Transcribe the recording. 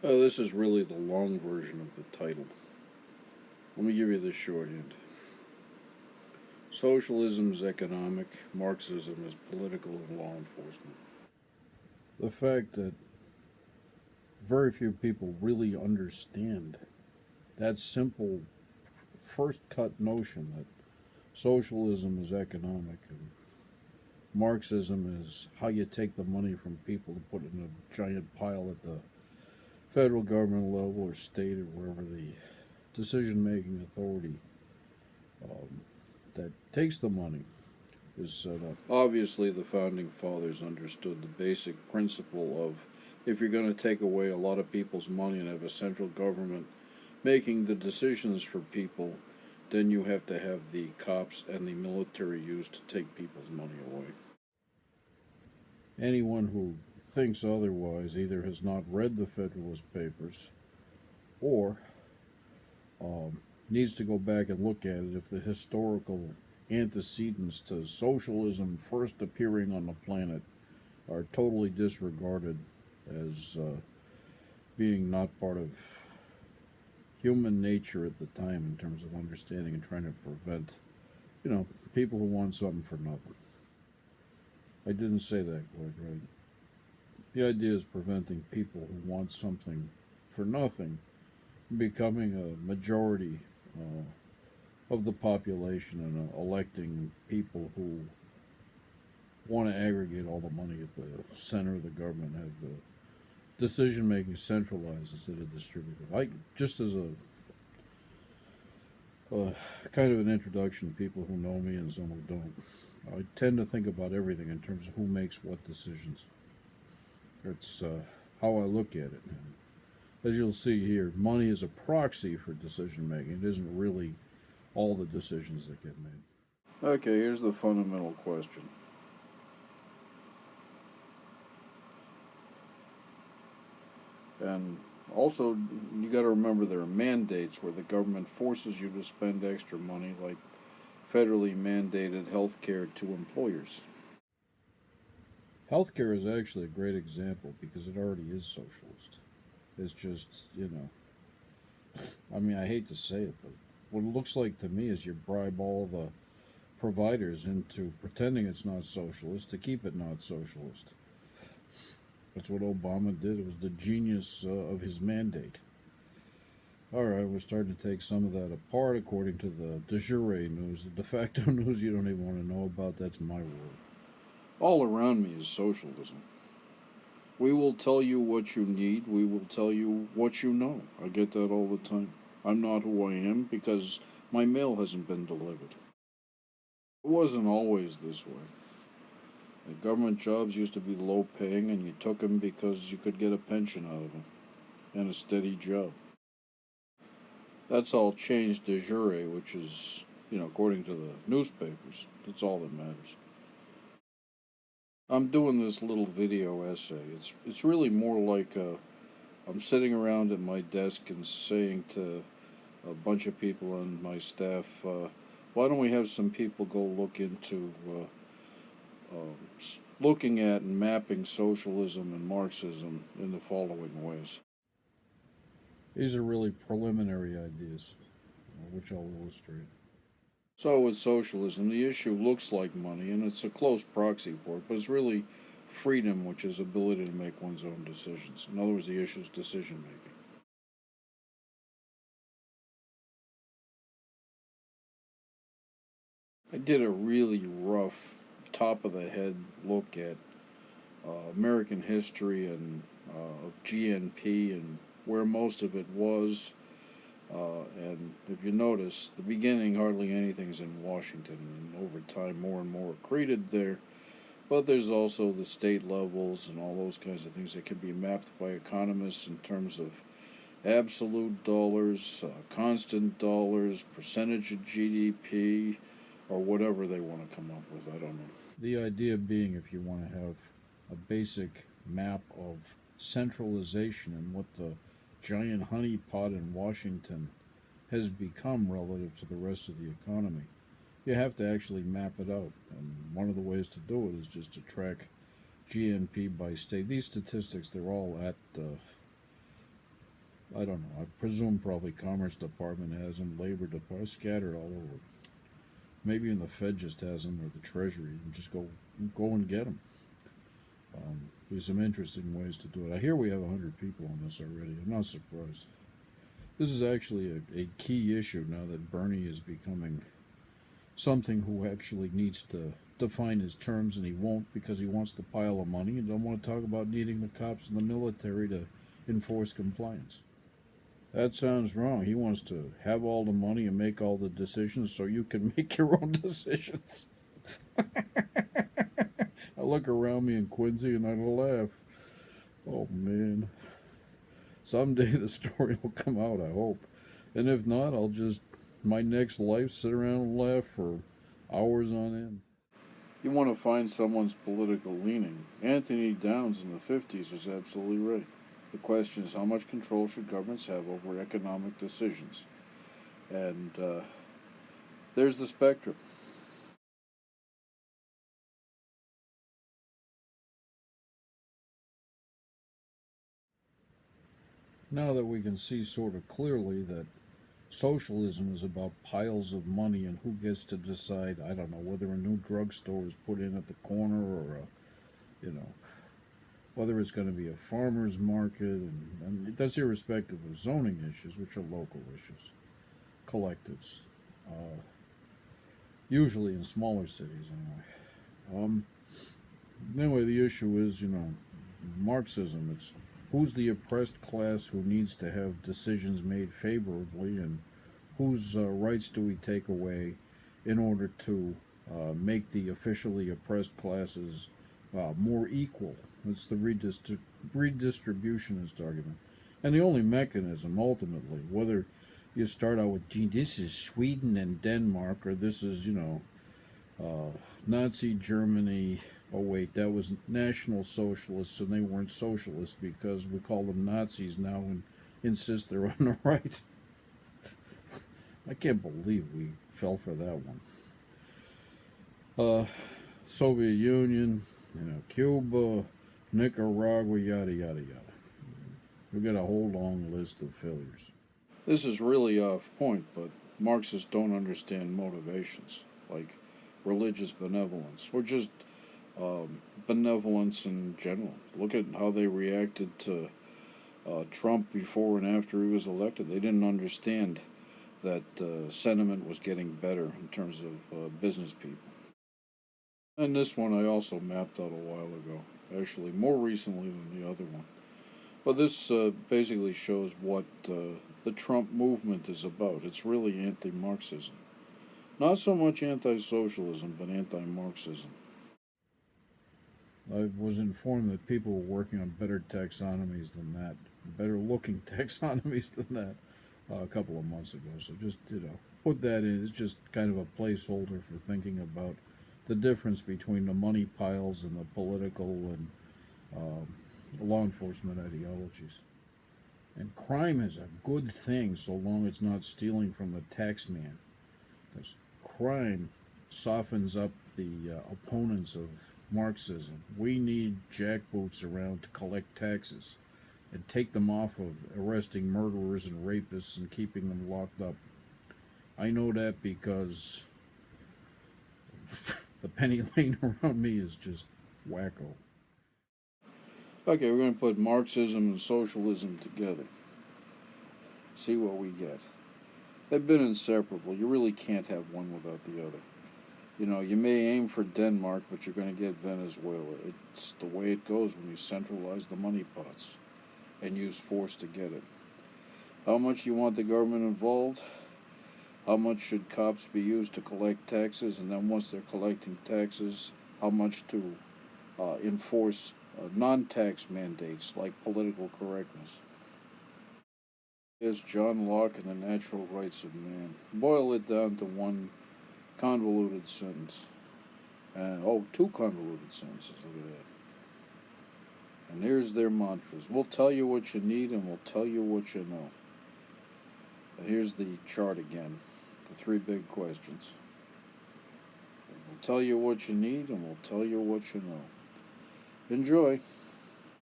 This is really the long version of the title. Let me give you the shorthand. Socialism is economic, Marxism is political and law enforcement. The fact that very few people really understand that simple first cut notion that socialism is economic and Marxism is how you take the money from people to put it in a giant pile at the federal government level or state or wherever the decision making authority that takes the money is set up. Obviously, the founding fathers understood the basic principle of if you're going to take away a lot of people's money and have a central government making the decisions for people, then you have to have the cops and the military used to take people's money away. Anyone who thinks otherwise either has not read the Federalist Papers or needs to go back and look at it if the historical antecedents to socialism first appearing on the planet are totally disregarded as being not part of human nature at the time in terms of understanding and trying to prevent, people who want something for nothing. I didn't say that quite right. The idea is preventing people who want something for nothing becoming a majority of the population and electing people who want to aggregate all the money at the center of the government, have the decision making centralized instead of distributed. Just as a kind of an introduction to people who know me and some who don't, I tend to think about everything in terms of who makes what decisions. It's how I look at it. As you'll see here, money is a proxy for decision making. It isn't really all the decisions that get made. Okay, here's the fundamental question. And also, you got to remember there are mandates where the government forces you to spend extra money, like federally mandated health care to employers. Healthcare is actually a great example because it already is socialist. It's just, I hate to say it, but what it looks like to me is you bribe all the providers into pretending it's not socialist to keep it not socialist. That's what Obama did. It was the genius of his mandate. All right, we're starting to take some of that apart according to the de jure news. The de facto news you don't even want to know about, that's my world. All around me is socialism. We will tell you what you need. We will tell you what you know. I get that all the time. I'm not who I am because my mail hasn't been delivered. It wasn't always this way. The government jobs used to be low paying and you took them because you could get a pension out of them and a steady job. That's all changed de jure, which is, according to the newspapers. That's all that matters. I'm doing this little video essay. It's really more like I'm sitting around at my desk and saying to a bunch of people on my staff, why don't we have some people go look into looking at and mapping socialism and Marxism in the following ways. These are really preliminary ideas, which I'll illustrate. So with socialism, the issue looks like money, and it's a close proxy for it, but it's really freedom, which is ability to make one's own decisions. In other words, the issue is decision making. I did a really rough, top of the head look at American history and GNP and where most of it was. And if you notice, the beginning hardly anything's in Washington, and over time more and more accreted there. But there's also the state levels and all those kinds of things that can be mapped by economists in terms of absolute dollars, constant dollars, percentage of GDP, or whatever they want to come up with. I don't know. The idea being, if you want to have a basic map of centralization and what the giant honeypot in Washington has become relative to the rest of the economy, you have to actually map it out. And one of the ways to do it is just to track GNP by state. These statistics, they're all at I don't know. I presume probably Commerce Department has them, Labor Department, scattered all over. Maybe even the Fed just has them, or the Treasury, and just go and get them. There's some interesting ways to do it. I hear we have 100 people on this already. I'm not surprised. This is actually a key issue now that Bernie is becoming something who actually needs to define his terms, and he won't because he wants the pile of money and don't want to talk about needing the cops and the military to enforce compliance. That sounds wrong. He wants to have all the money and make all the decisions so you can make your own decisions. I look around me in Quincy and I laugh. Oh man. Someday the story will come out, I hope. And if not, I'll just, my next life, sit around and laugh for hours on end. You want to find someone's political leaning. Anthony Downs in the 50s was absolutely right. The question is, how much control should governments have over economic decisions? And there's the spectrum. Now that we can see sort of clearly that socialism is about piles of money and who gets to decide, I don't know, whether a new drugstore is put in at the corner or, whether it's going to be a farmer's market, and that's irrespective of zoning issues, which are local issues, collectives, usually in smaller cities anyway. Anyway, the issue is, Marxism. It's who's the oppressed class who needs to have decisions made favorably, and whose rights do we take away in order to make the officially oppressed classes more equal. It's the redistributionist argument. And the only mechanism, ultimately, whether you start out with, gee, this is Sweden and Denmark, or this is, Nazi Germany. Oh, wait, that was National Socialists, and they weren't socialists because we call them Nazis now and insist they're on the right. I can't believe we fell for that one. Soviet Union, Cuba, Nicaragua, yada, yada, yada. We got a whole long list of failures. This is really off point, but Marxists don't understand motivations, like religious benevolence, or just benevolence in general. Look at how they reacted to Trump before and after he was elected. They didn't understand that sentiment was getting better in terms of business people. And this one I also mapped out a while ago, actually more recently than the other one. But this basically shows what the Trump movement is about. It's really anti-Marxism. Not so much anti-socialism, but anti-Marxism. I was informed that people were working on better taxonomies than that, better looking taxonomies than that a couple of months ago. So just, put that in. It's just kind of a placeholder for thinking about the difference between the money piles and the political and law enforcement ideologies. And crime is a good thing so long as it's not stealing from the tax man. Because crime softens up the opponents of Marxism. We need jackboots around to collect taxes and take them off of arresting murderers and rapists and keeping them locked up. I know that because the penny lane around me is just wacko. Okay, we're going to put Marxism and socialism together. See what we get. They've been inseparable. You really can't have one without the other. You may aim for Denmark, but you're going to get Venezuela. It's the way it goes when you centralize the money pots and use force to get it. How much you want the government involved? How much should cops be used to collect taxes? And then once they're collecting taxes, how much to enforce non-tax mandates like political correctness? Is John Locke and the natural rights of man. Boil it down to one convoluted sentence. Two convoluted sentences. Look at that. And here's their mantras. We'll tell you what you need and we'll tell you what you know. And here's the chart again. The three big questions. We'll tell you what you need and we'll tell you what you know. Enjoy.